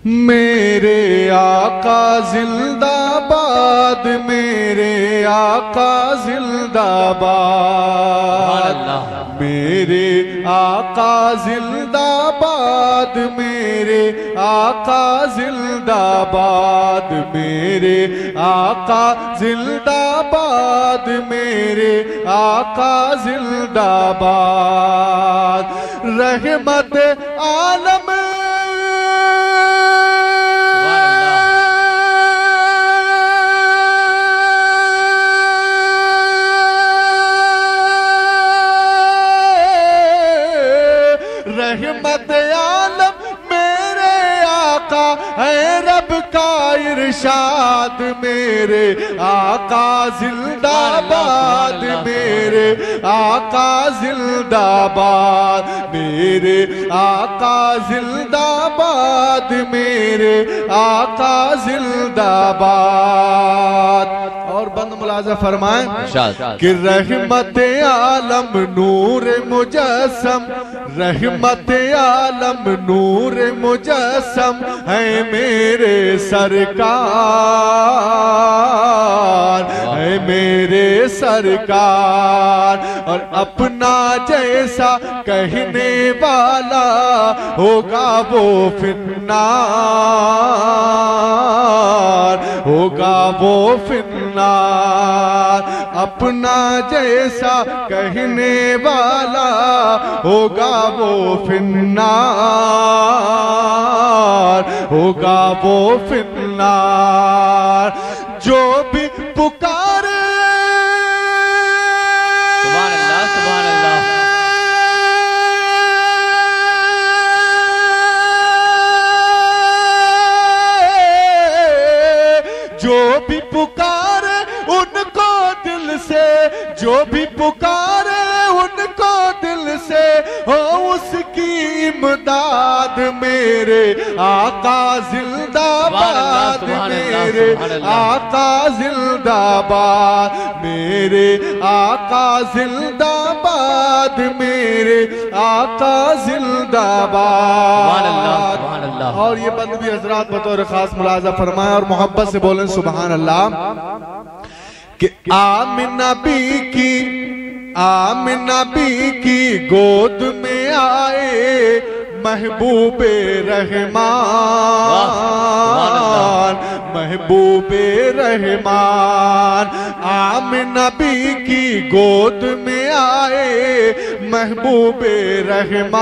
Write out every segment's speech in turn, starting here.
मेरे आका जिंदाबाद, मेरे आका जिंदाबाद, मेरे आका जिंदाबाद, मेरे आका जिंदाबाद, मेरे आका जिंदाबाद, मेरे आका जिंदाबाद। रहमत आलम रहमत आलम मेरे आका है, रब का इरशाद, मेरे आका जिंदाबाद, मेरे आका जिंदाबाद, मेरे आका जिंदाबाद, मेरे आका जिंदाबाद। और बंद मुलाजा फरमाएं कि रहमत आलम नूर मुजस्सम, रहमत आलम नूर मुजस्सम है मेरे सरकार, है मेरे सरकार। और अपना जैसा कहने वाला होगा वो फिन्नार, होगा वो फिन्नार। अपना जैसा कहने वाला होगा वो फिन्नार, होगा वो फिन्नार। जो भी पुकारे सुभान अल्लाह, सुभान अल्लाह, जो भी पुकारे उनको दिल से, जो भी पुकारे उनको दिल से हो उसकी इमदाद। मेरे आका जिंदाबाद, मेरे आका जिंदाबाद, मेरे आका जिंदाबाद, मेरे आका जिंदाबाद। और ये बंद भी हजरात बतौर खास मुलाजा फरमाए और मोहब्बत से बोलें सुभान अल्लाह कि आमिना बी की, आमिना बी की गोद में आए महबूबे रहमान, महबूबे रहमान। आमिना बी की गोद में आए महबूबे रहमान,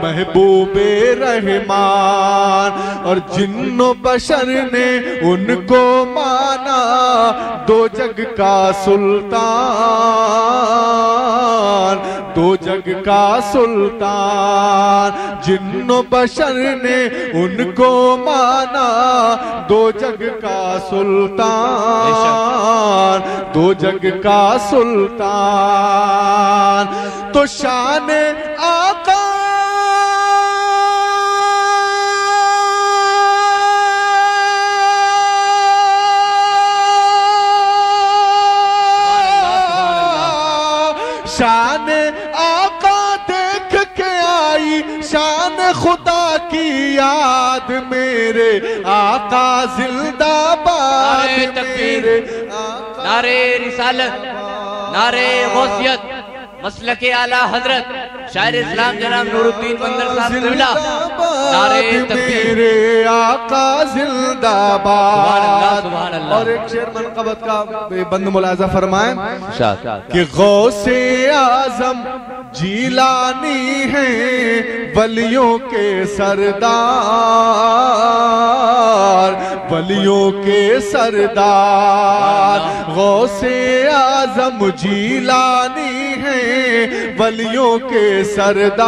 महबूबे रहमान। और जिन्नो बशर ने उनको माना दो जग का सुल्तान, दो जग का सुल्तान। जिन्नो बशर ने उनको माना दो जग का सुल्तान, दो जग का सुल्तान। तो शान आका शान आका देख के आई शान खुदा की याद। मेरे आका जिंदाबाद, मेरे नारे रिसालत, नारे गौसियत, मसलके आला हजरत शायर इस्लाम जनाब नूरुद्दीन बंदर साहब क़िबला, नारे तकबीर, मेरे आका जिंदाबाद। सुभान अल्लाह। और एक शेर मनक़बत का बंद मुलाजा फरमाएं कि गौसे आजम जीलानी है वलियों के सरदार, वलियों के सरदार। गौसे आजम जीलानी है वलियों के सरदार,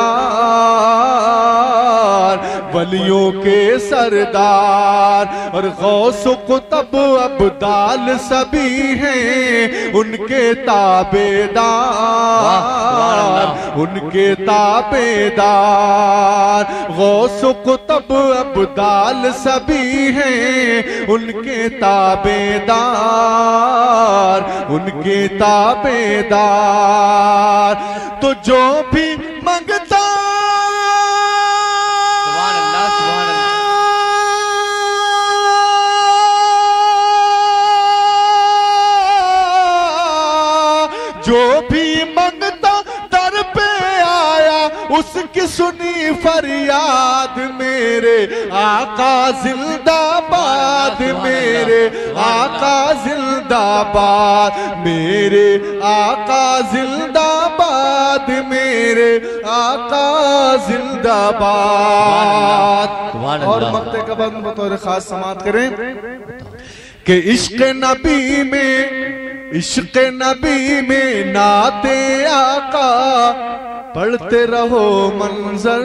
वलियों के सरदार। और गौस कुतब अब्दाल सभी हैं उनके ताबेदार, उनके ताबेदार। गौस कुतब अब्दाल सभी हैं उनके ताबेदार, उनके ताबेदार। तो जो भी मंगता उसकी सुनी फरियाद मेरे आका जिंदाबाद, मेरे आका जिंदाबाद, मेरे आका जिंदाबाद, मेरे आका जिंदाबाद। और मक्ते का बंद बतौर खास समात करें कि इश्क नबी में, इश्क नबी में नाते आका पढ़ते रहो मंजर,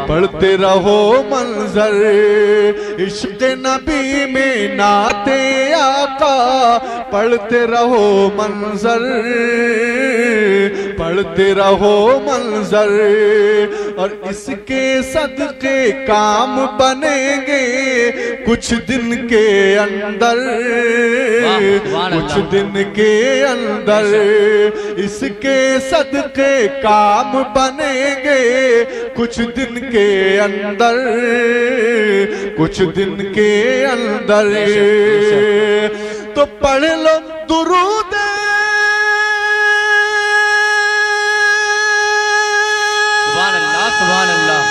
पढ़ते रहो मंजर। इश्क नबी में नाते आका पढ़ते रहो मंजर, पढ़ते रहो मंजर। और इसके सदके काम बनेंगे कुछ दिन के अंदर, कुछ दिन के अंदर। इसके सदके काम बनेंगे कुछ दिन के अंदर, कुछ दिन के अंदर। तो पढ़ लो दुरूद सुभान अल्लाह, सुभान अल्लाह।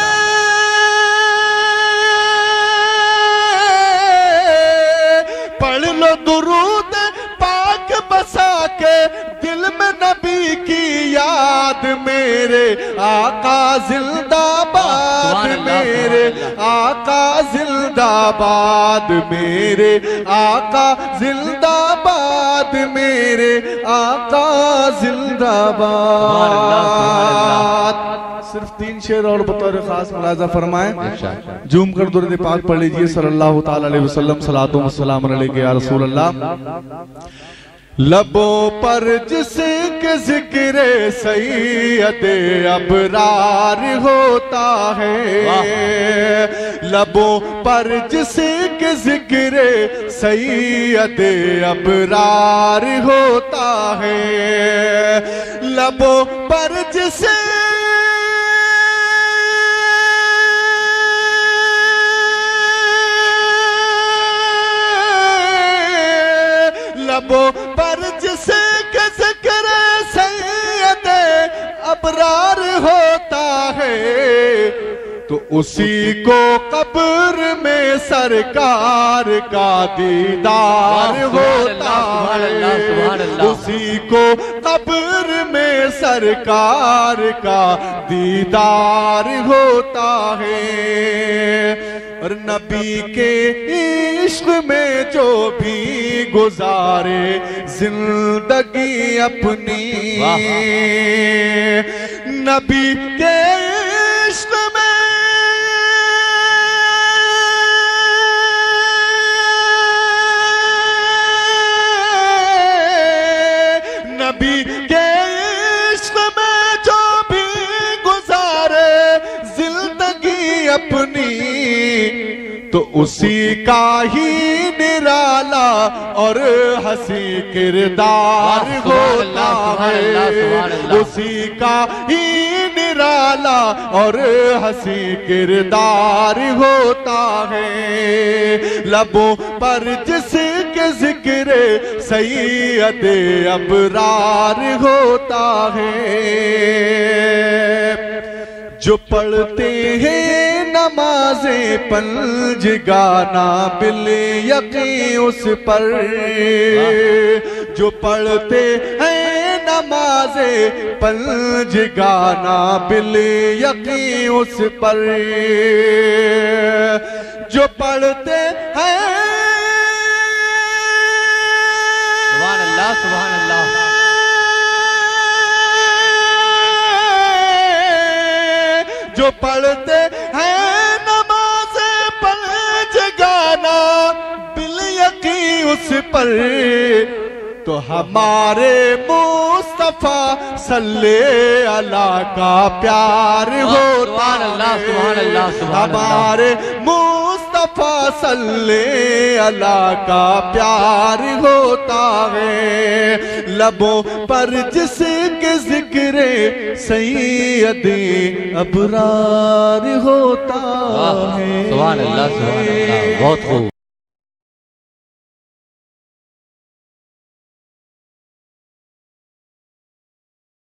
पढ़ लो दुरूद पाक बसा के दिल में नबी की याद, मेरे आका जिंदाबाद, मेरे आका जिंदाबाद, मेरे आका जिंदाबाद, मेरे आका जिंदाबाद। सिर्फ 3 शेर और बतौर खास मुलाजा फरमाएं। जूम कर दुरूद पाक पढ़ लीजिए सल्लल्लाहु ताला अलैहि वसल्लम, सलातो व सलाम अलैका या रसूल अल्लाह। लबों पर जिसके जिक्र सैयद अबरार होता है, लबों पर जिसके जिक्र सैयद अबरार होता है, लबों पर जिसे लबों पर जिसे के जिक्र सैयद अबरार होता है, तो उसी को कब्र में सरकार का दीदार होता है, उसी को कब्र में सरकार का दीदार होता है। और नबी के इश्क में जो भी गुजारे जिंदगी अपनी, नबी के इश्क में नबी के इश्क में जो भी गुजारे जिंदगी अपनी, तो उसी का ही निराला और हंसी किरदार होता है, उसी का ही निराला और हंसी किरदार होता है। लबों पर जिसके जिक्र सैयद अबरार होता है, जो पढ़ते हैं नमाज़े पंज गाना बिल यकीन उस पर, जो पढ़ते हैं नमाज़े पंज गाना बिल यकीन उस पर, जो पढ़ते हैं सुभान अल्लाह, सुभान अल्लाह। जो पढ़ते हैं नमाज़ पंज गाना बिल यकीन उस पर, तो हमारे मुस्तफा सल्ले अला का प्यार होता है, हमारे मुस्तफा सल्ले अला का प्यार होता है। लबों पर जिसके जिक्र सैयद अबरार होता है। सुभान अल्लाह, सुभान अल्लाह, बहुत खूब।